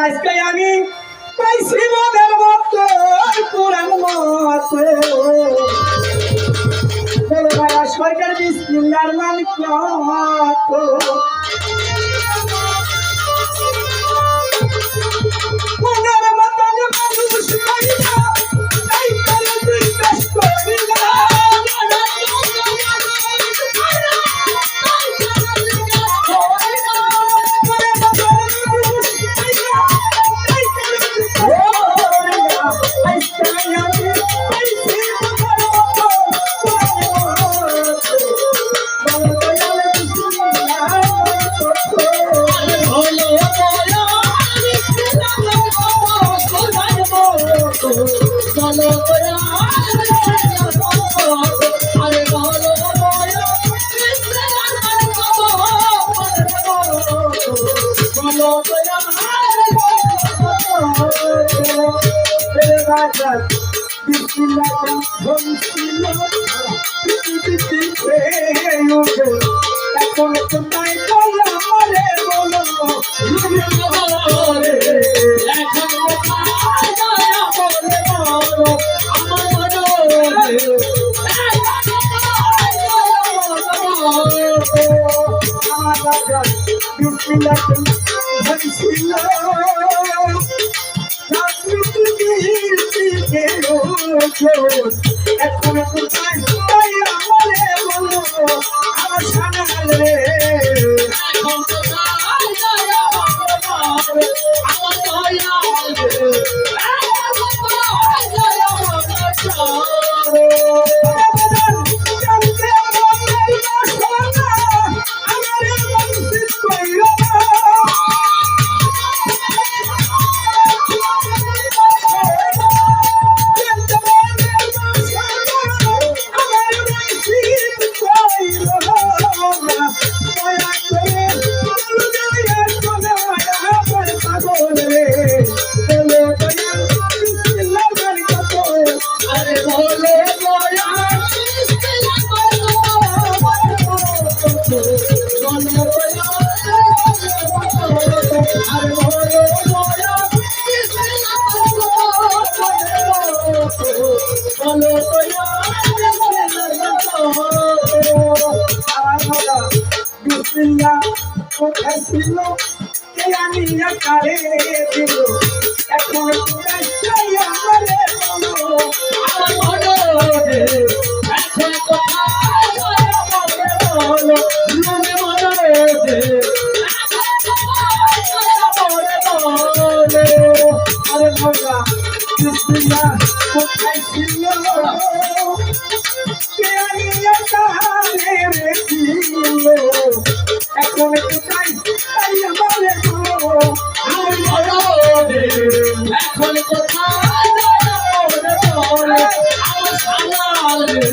আজকে আমি পাইছি মনের মতো কোরআন মতো বলে ভাইয়া সরকার বিসমিল্লাহর মান কত মনের মতো মানুষ কইরা তাই করে বিশ্বাস করিনা এখন তোমায় বলা মরে বলো এখন তোমায় মরে বলো আমার সানালে কোথায় ছিল কে আমি কারে দিল এখন আমারে বলো আমার মনে এখন কোথায় বলো মনে মনে আরে ভগা বিসমিল্লাহ কোথায় ছিল কে আমি কারে দিল এখন কোথায় আমারে বলো আমার মনে এখন কোথায় বলো আমার সালালে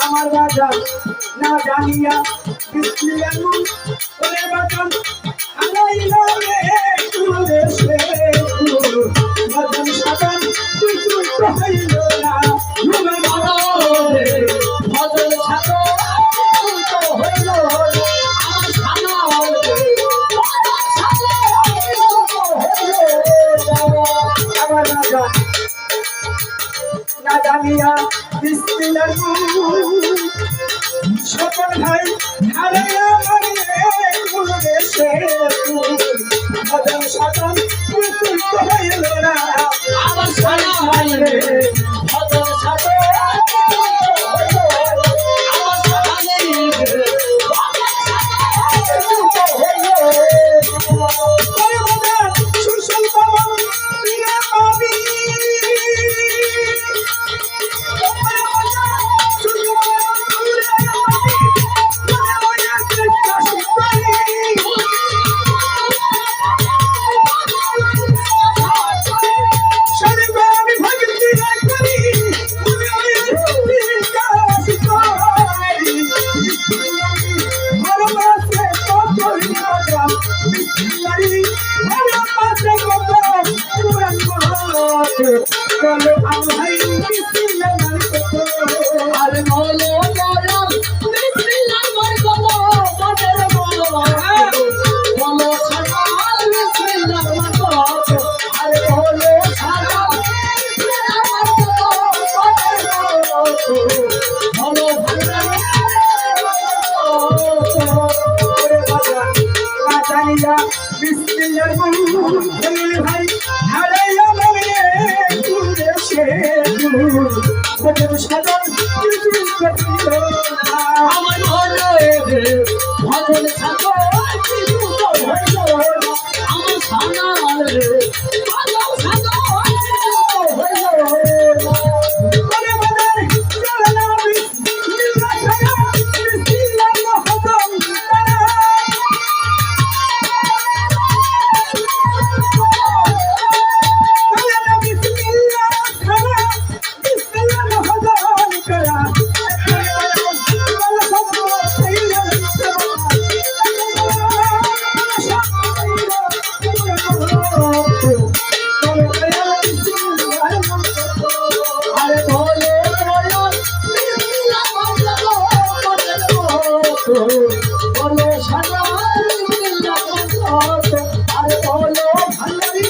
আমার রাজা না জানিয়া বিসমিল্লাহ ওরে বাজান আলাইলা রে কুলে সে বাজান সাজান তুই তুই হইল না ঘুমে মারে বাজান সাজান তুই তো হইল আমার সানালে আমার রাজা না জানিয়া বিসমিল্লাহ সকল ভাই হারাইয়া মারিয়ে কুলে সে বাজান সাজান তুই তুই হইল না আমার সানালে বাজান সাজান আমার সানালে ভজন ছাগল আমার সানাল রে ভজন ছাগল করে বাজার চলে না বিসমিল্লাহ ছাড়া বিসমিল্লাহ মহতম তারা চলে না বিসমিল্লাহ ছাড়া বিসমিল্লাহ মহতম তারা আরে বলো বলো বলো সানাল আরে বলো ভান্ডারি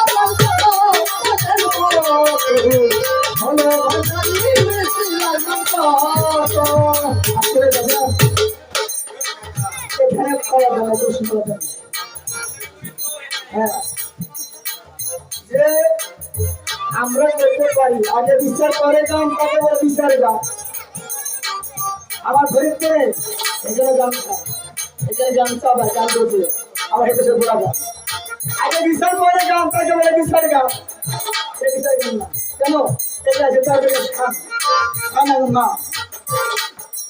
বলো ভান্ডারি এখানে খাওয়া দাওয়া বেশি কথা হ্যাঁ যে আমরা করতে পারি আগে বিচার করে যান তারপরে বিচার যান আমার ধরিতে এখানে গামছা ভাই গান করছে আমার হেঁটে ঘোরা যান আগে বিচার করে যান তারপরে বিচার গান এই বিচার গান না কেন এটা যেটা খান না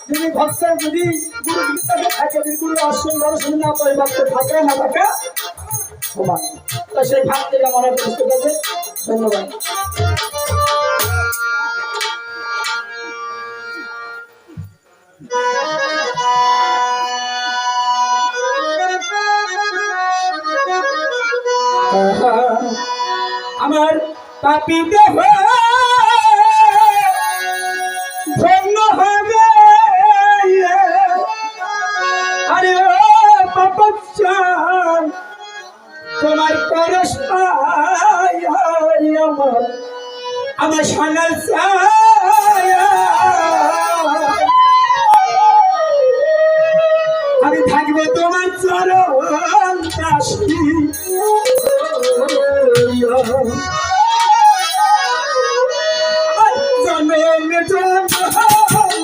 যদি ভক্তের যদি গুরু গীতাকে থাকে যদি গুরু আসন দর্শন না করে ভক্ত থাকে না থাকে সমান তো সেই ভাব থেকে মনে করতে পারবে ধন্যবাদ আমার পাপি দেহ ধন্য হবে আরে ও পাপচ্চান তোমার পরশ আমার সানাল আমি থাকবো তোমার চরণ দাসী জন্মে তোমার চরণ দাসী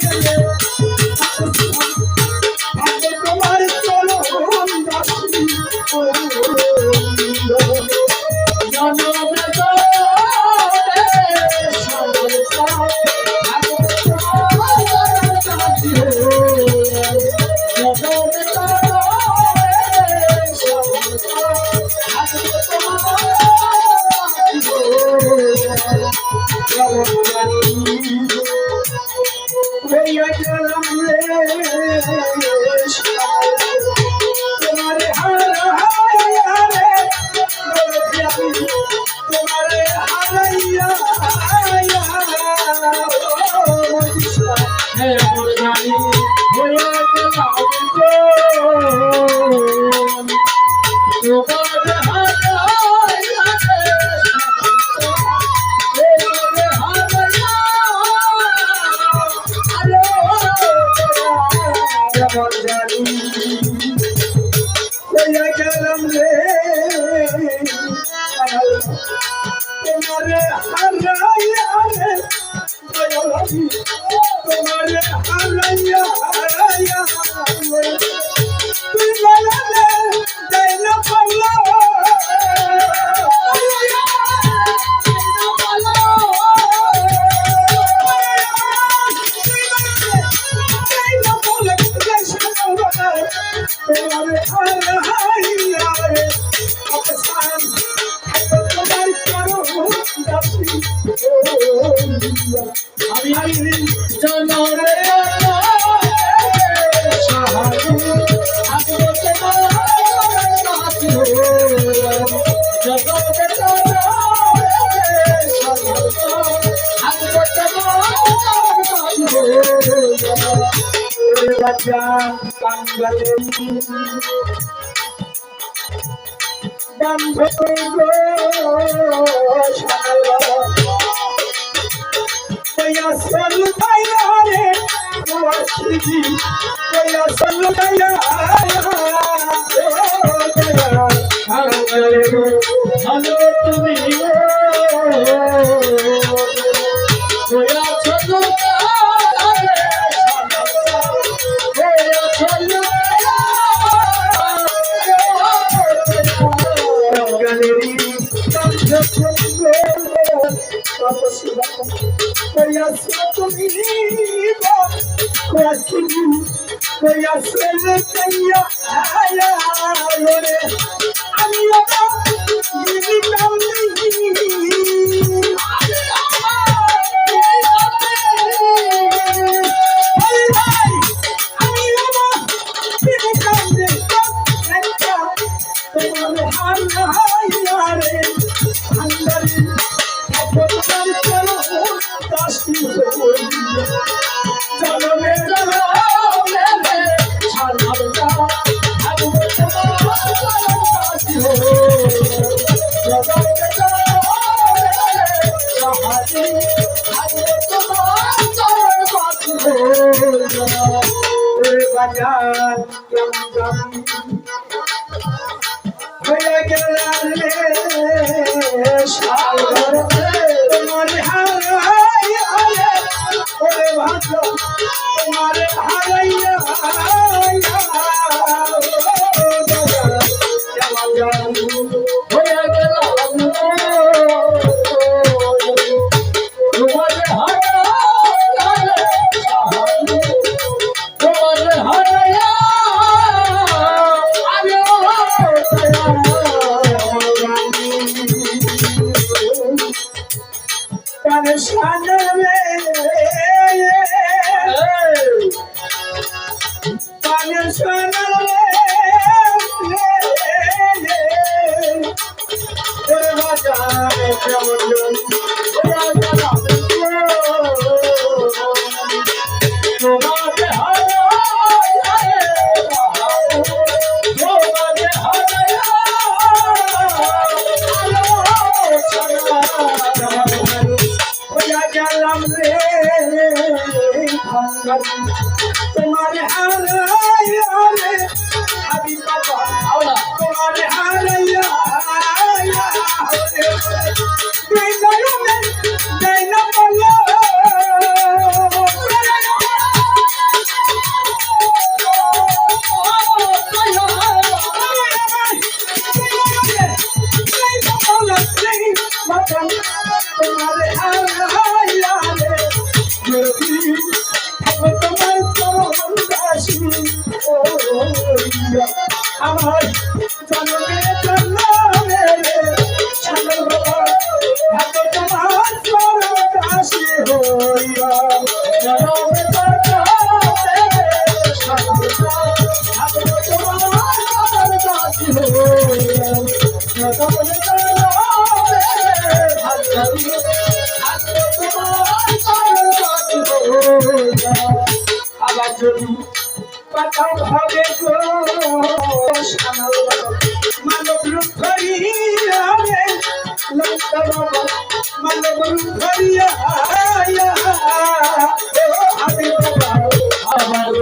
তোমারে হারাইয়া রে তোমারে হারাইয়া হারাইয়া তুই বলা দে যাই না পাল্লা তোমারে হারাইয়া রে অপসান আমি জনরে তুমি কত সেবা করিয়াছো তুমি করিয়াছো রে কাইয়া আয়া রে আমি দিদি কামনি বাজার কেমন হয়ে গেলাম রে সাগর তোমার হারাইয়া ওরে ভাত তোমার হারাইয়া হয়ে গেলাম তোমার হারাইয়া আমি বাবা তোমার হারাইয়া আমার জন্মে জন্মে ছাগল বাবা ভাগ্য তোমার সরকাশি হইয়া জন্মে জন্মে ছাগল ভাগ্য তোমার সরকাশি হইয়া জন্মে জন্মে ভাগ্য তোমার সরকাশি হইয়া আবার যদি পাতাও হবে গো মানব রূপ ধরিয়া লঙ্কা বাবা মানব রূপ ধরিয়া আমি বাবা আমার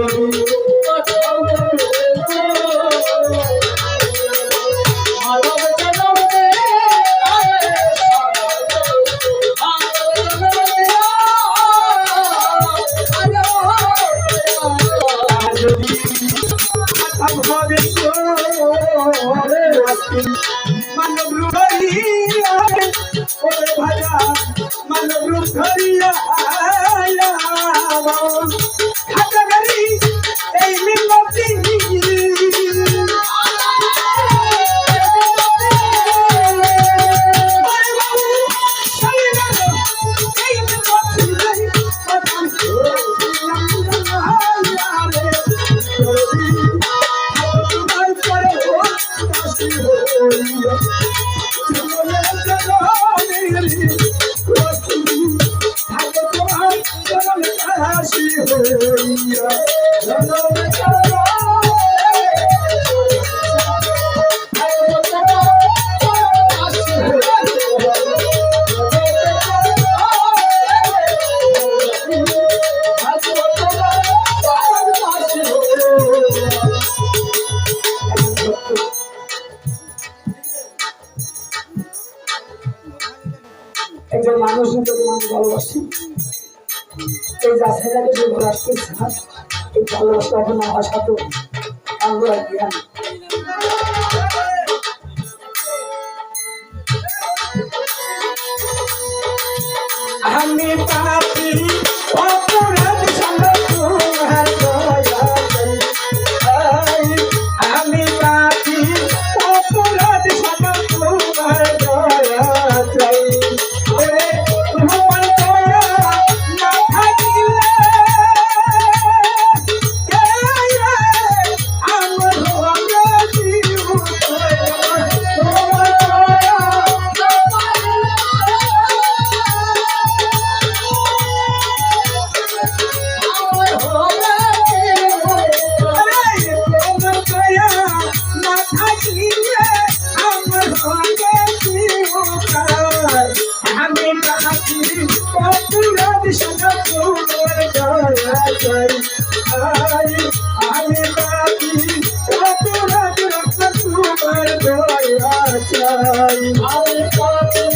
মানব রূপ ধরিয়া ওরে ভাজা মানব রূপ ধরিয়া খাতা গাড়ি এই মিনতি একজন মানুষ ভালোবাসি এই যাচাইটাকে যে ভালোবাসতে চান এই ভালোবাসা এখন আমার সাথে আমরা জ্ঞান আমি পাপি অপরাধ সামনে তোমার দয়া চাই আমি পাপি অপরাধ সামনে তোমার দয়া চাই ওরে তোমার দয়া না থাকিলে আমার হবে জীব তোমার দয়া আমি পাপি অপরাধ আমার দয়া আমি পাপি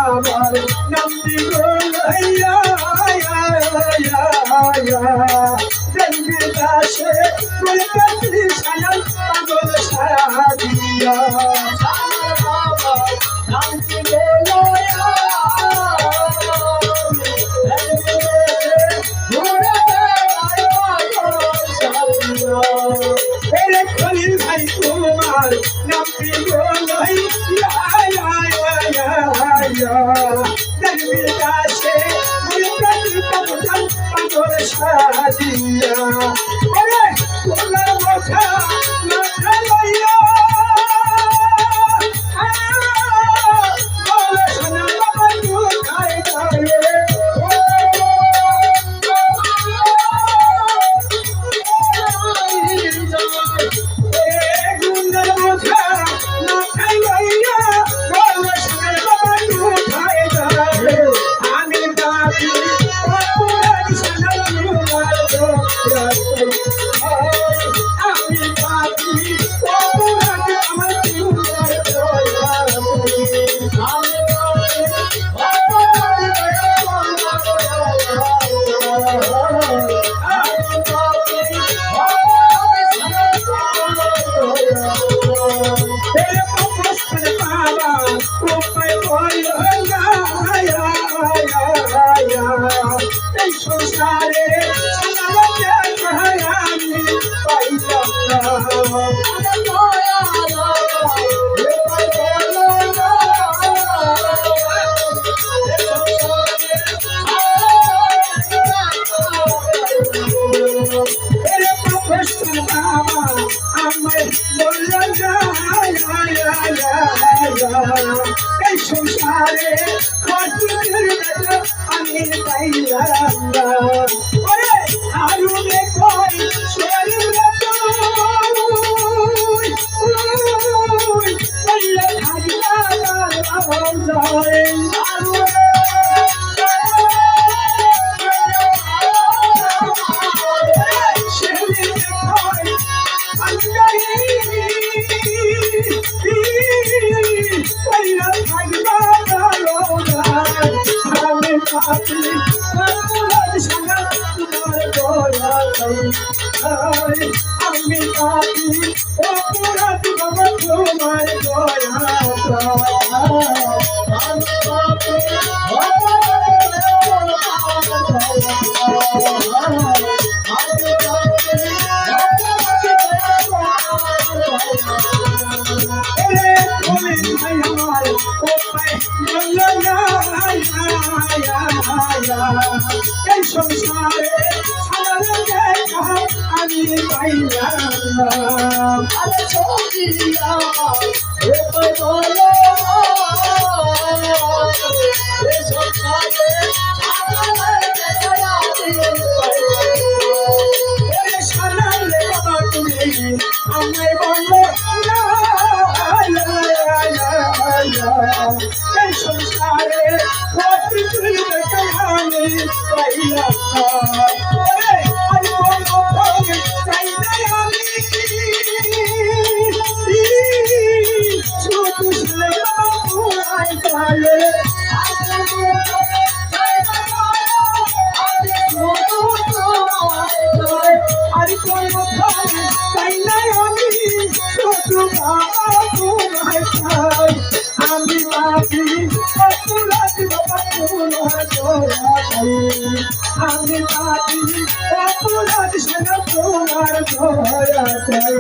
আমার নাম দিব দাসে বলতে সায়া পাগল সাদিয়া নাম দিব খলিল ভাই তোমার নাম দিব দাসে পাগল সাদিয়া ওরে তোমার মাথা মাথা লইয়া সংসারে আমি আরো দেখই শরীর আমি পাপি অপরাধ বাবা তোমার এই সংসারে আমি পাইলাম আরে সজিয়া এ বলো এ সংসারে সানালে বাবা তুমি আমায় বলো এই সংসারে আমি পাইলাম আমি পাপি অপরাধ বাবা তোমার আমি পাপি অপরাধ সারা তোমার দয়া চাই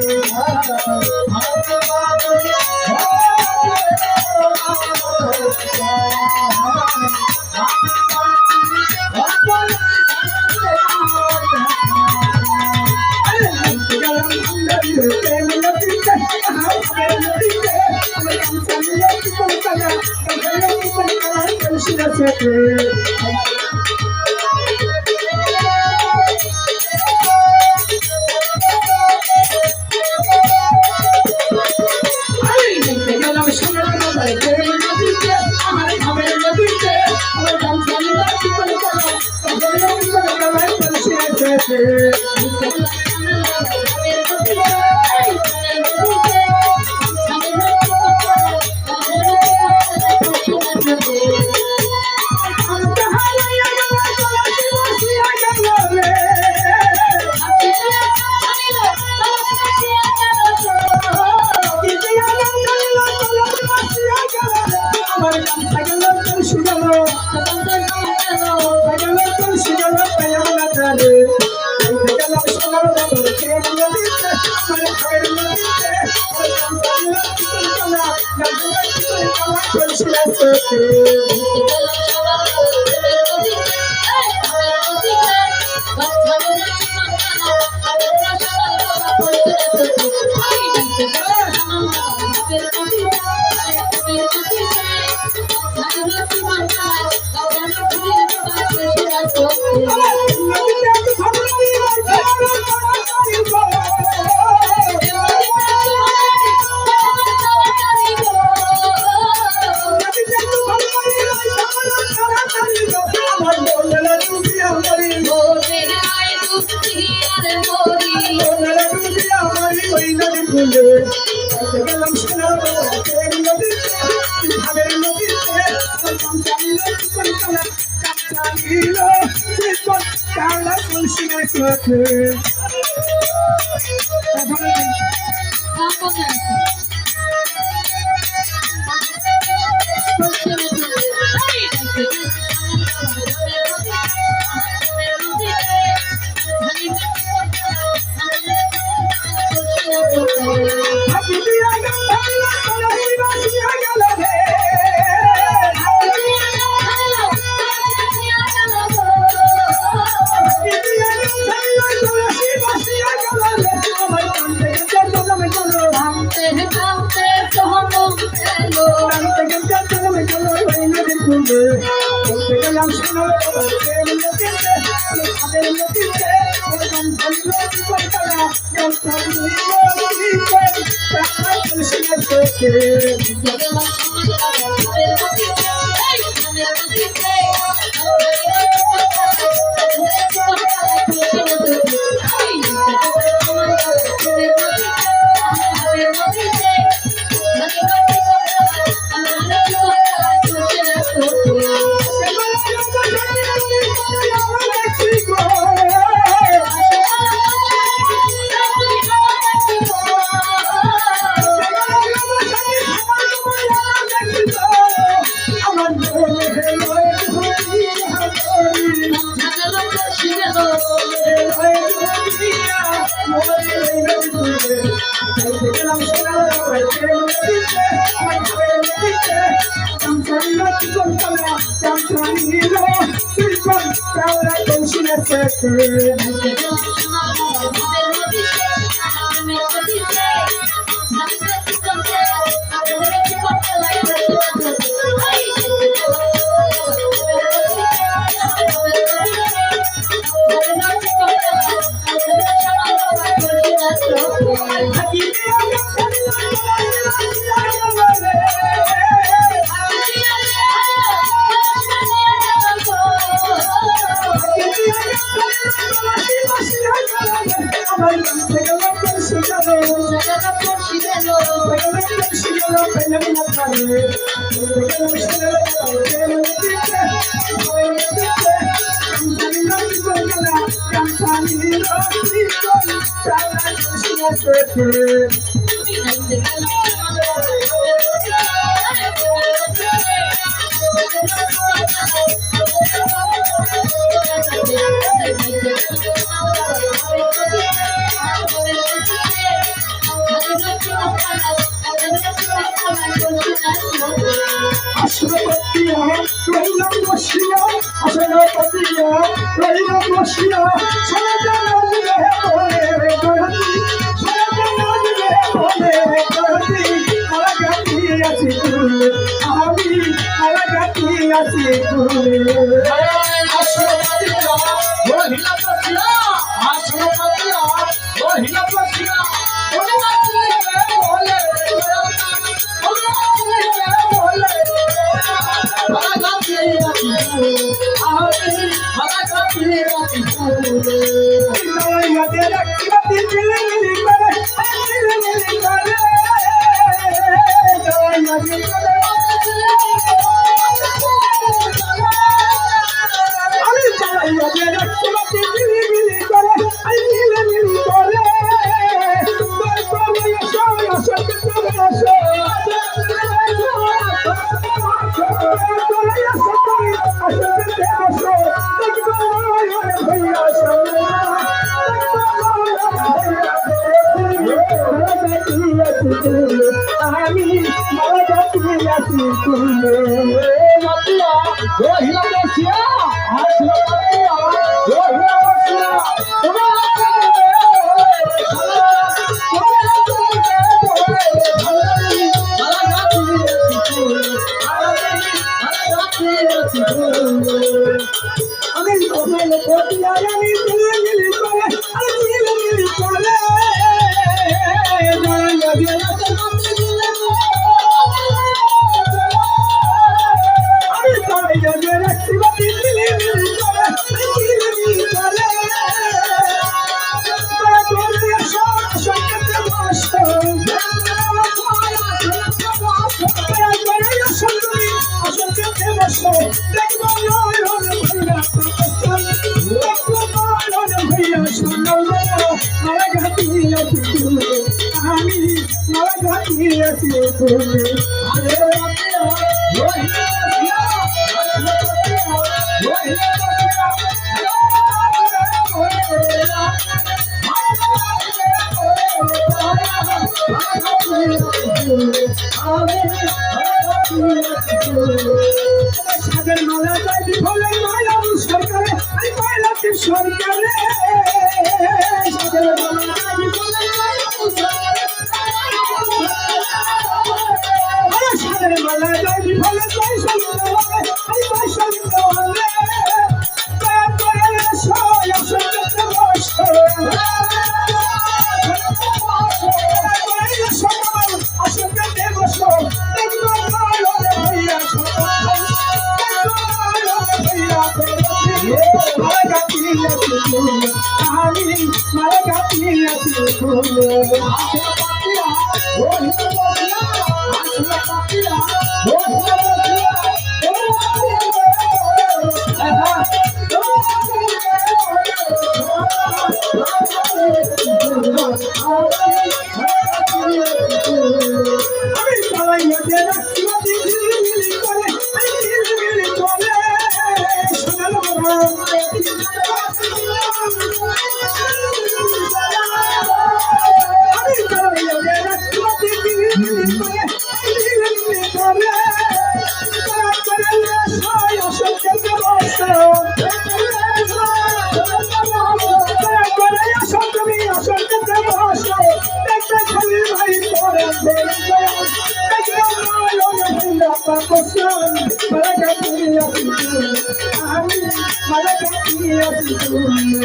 মালা কাটিয়ে তুলে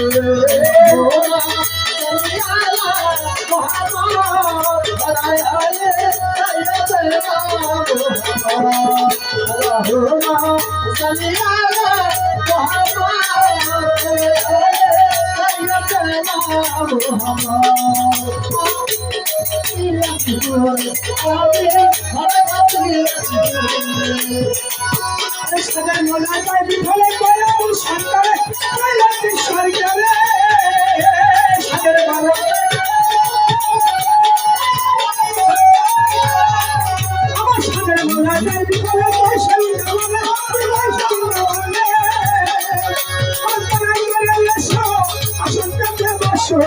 সাজার মোলা পায় বিফলে কয়লা সরকারে কয়লাতে সরকারে সাজার ভালো আমার সাজার মোলা পায় বিফলে পয়সা উঠাবলে পয়সা উঠাবলে আমার পাড়ায় গেলে এসো আসনটাতে বসো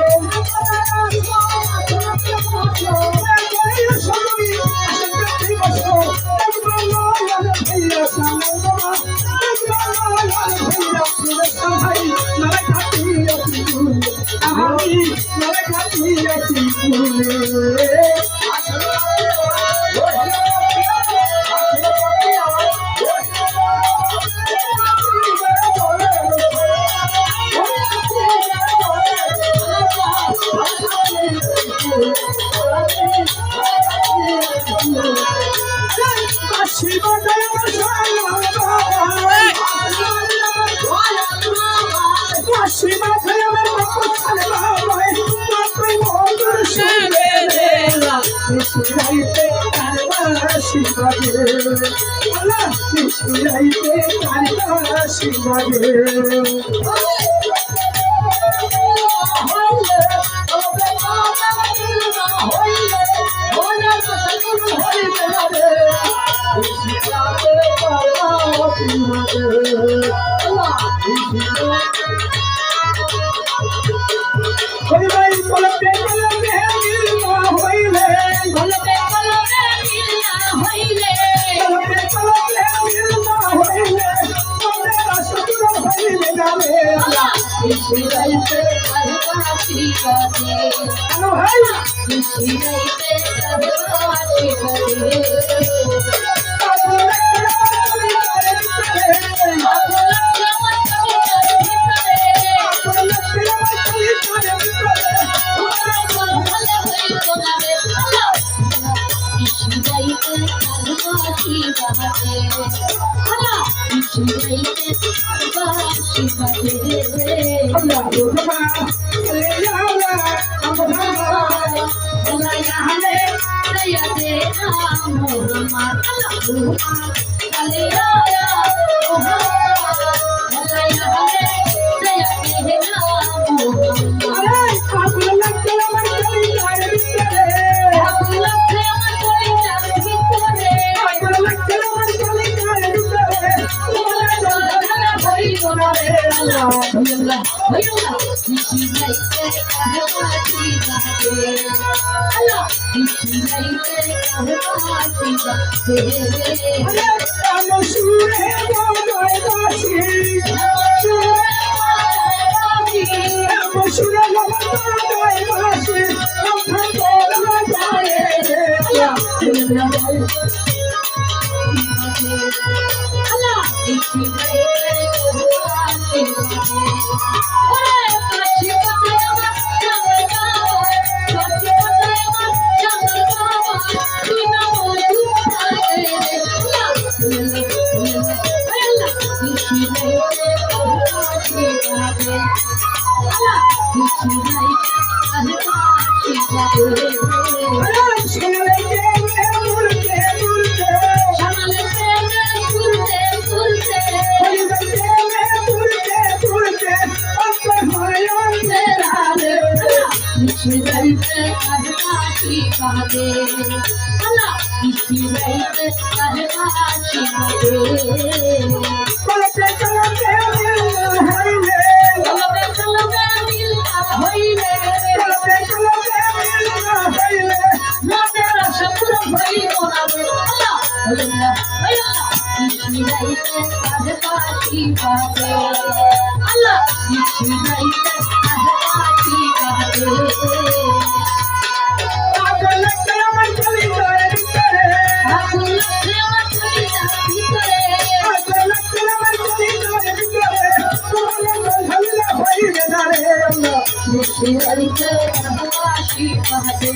নিশিরাইতে আরবাসি বাজে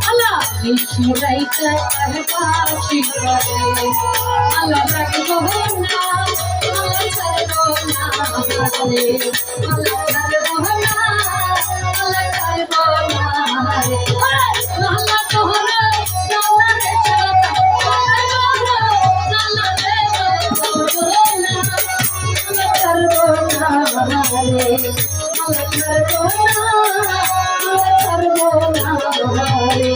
আল্লাহ নিশিরাইতে আরবাসি বাজে আল্লাহ রাখবো না আল্লাহ ছাড়বো না রে আল্লাহ ছাড়বো না আল্লাহ ছাড়বো না রে আল্লাহ তোহরা আল্লাহ রে ছাড়তা আল্লাহ রে ছাড়বো না আল্লাহ ছাড়বো না রে আল্লাহ ছাড়বো না রে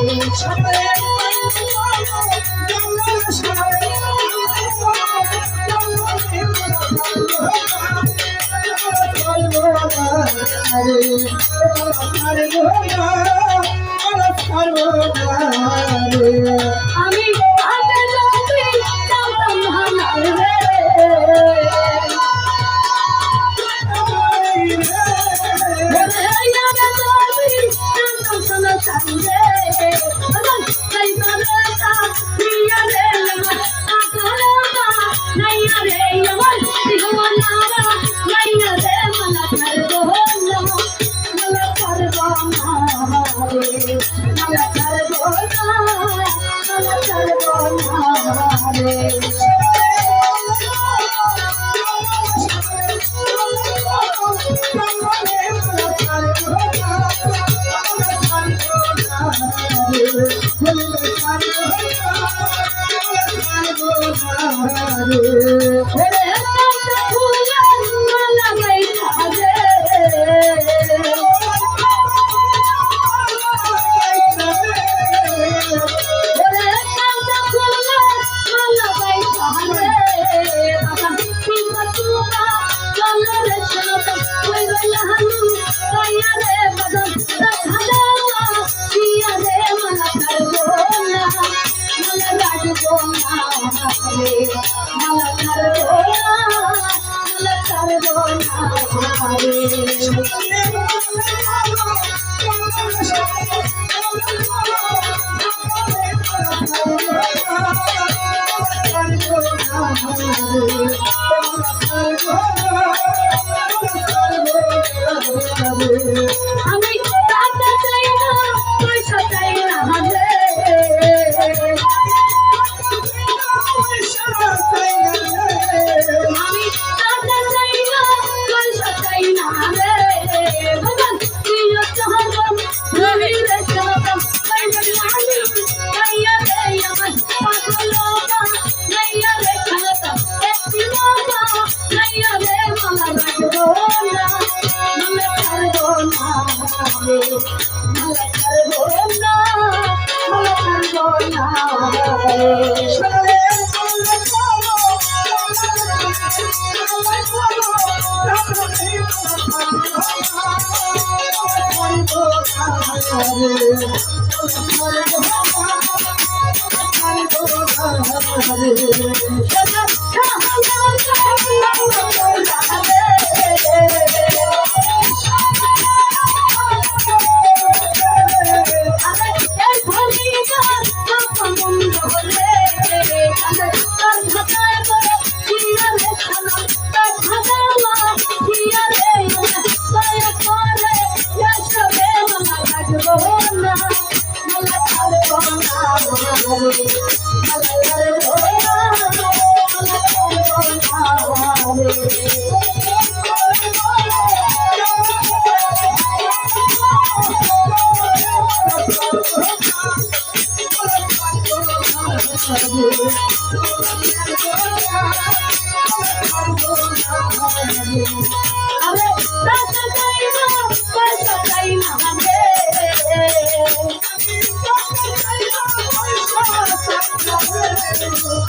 আমি আগে যদি জানতাম ভাঙার রে আমি টাকা চাই না পয়সা চাই না রে আমি টাকা চাই না পয়সা চাই না রে ভগবান তুই চাহতাম রবি রে চাহতাম তাই বলি আমি কাইয়া রে আমার পাগলবা নাইয়া রে চাহতাম একটি বাবা নাইয়া রে মালা রাখবো না মালা ছাড়বো না রে মালা ছাড়বো না মালা ছাড়বো না রে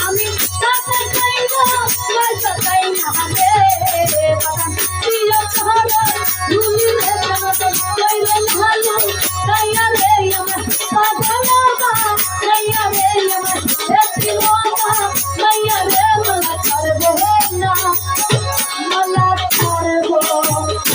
আমি টাকা চাই না পয়সা চাই না রে বাবা তুই ছাড়া ভুলি রে জানাতে কইলে ভালো কাইয়া রে আমার পাগলবা কাইয়া রে আমার একটি বাবা কাইয়া রে মালা ছাড়বো না মালা ছাড়বো না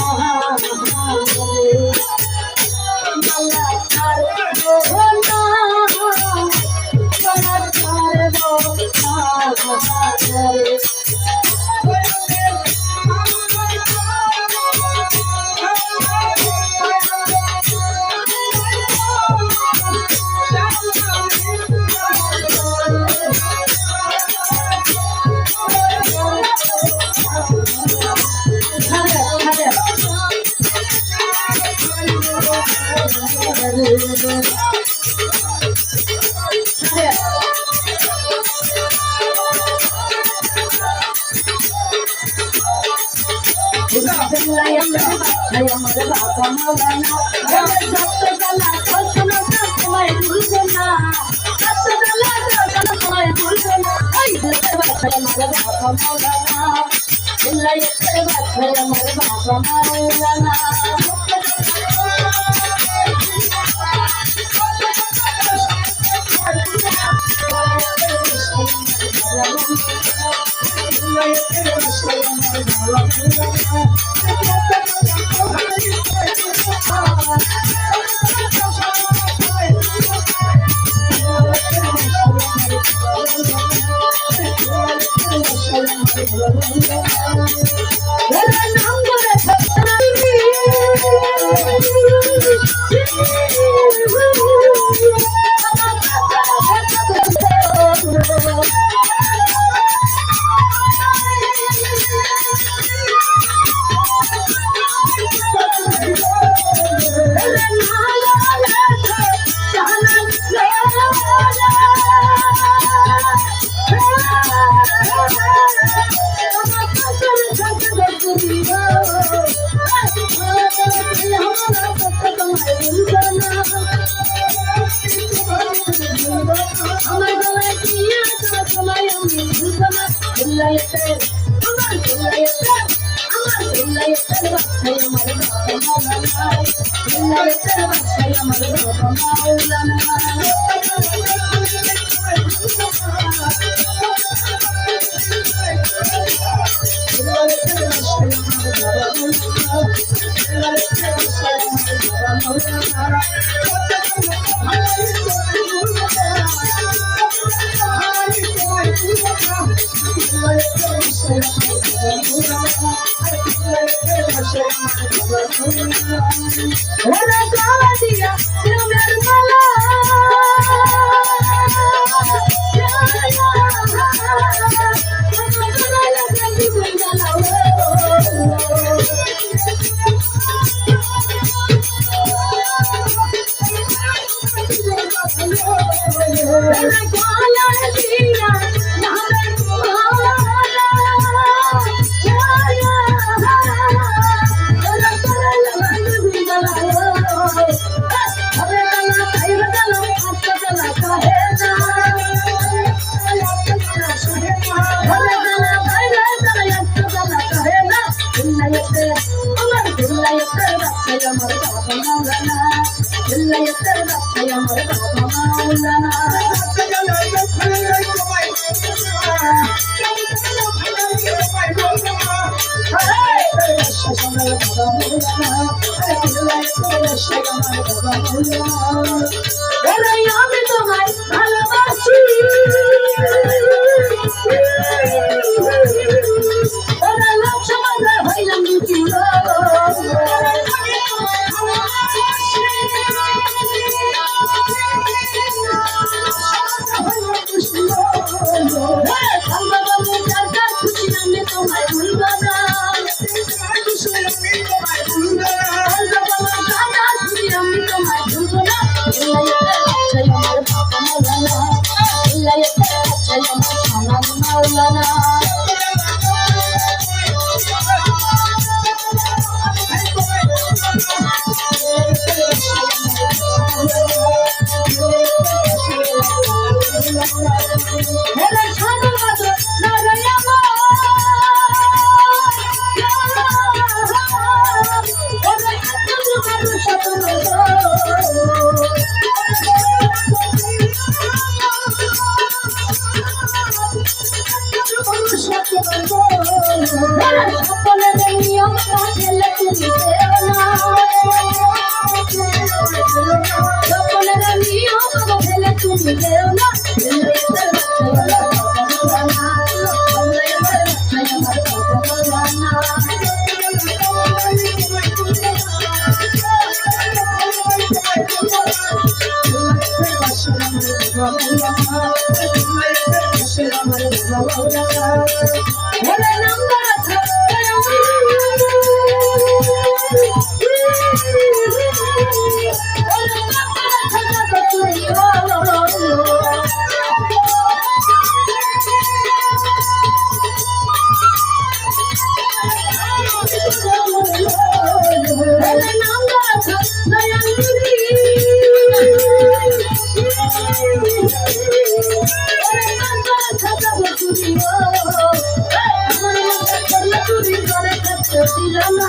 দিল না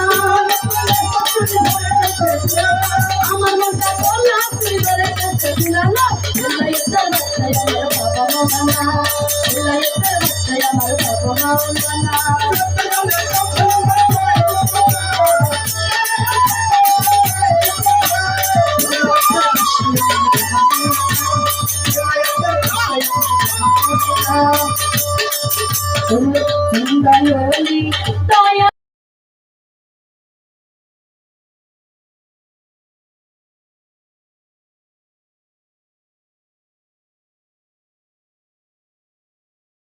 আমার মনটা বললা তুই ধরে কাছে দিল না লাইটার বাচ্চায় আমার বাবা মাওলানা লাইটার বাচ্চায় আমার বাবা মাওলানা Sundayoli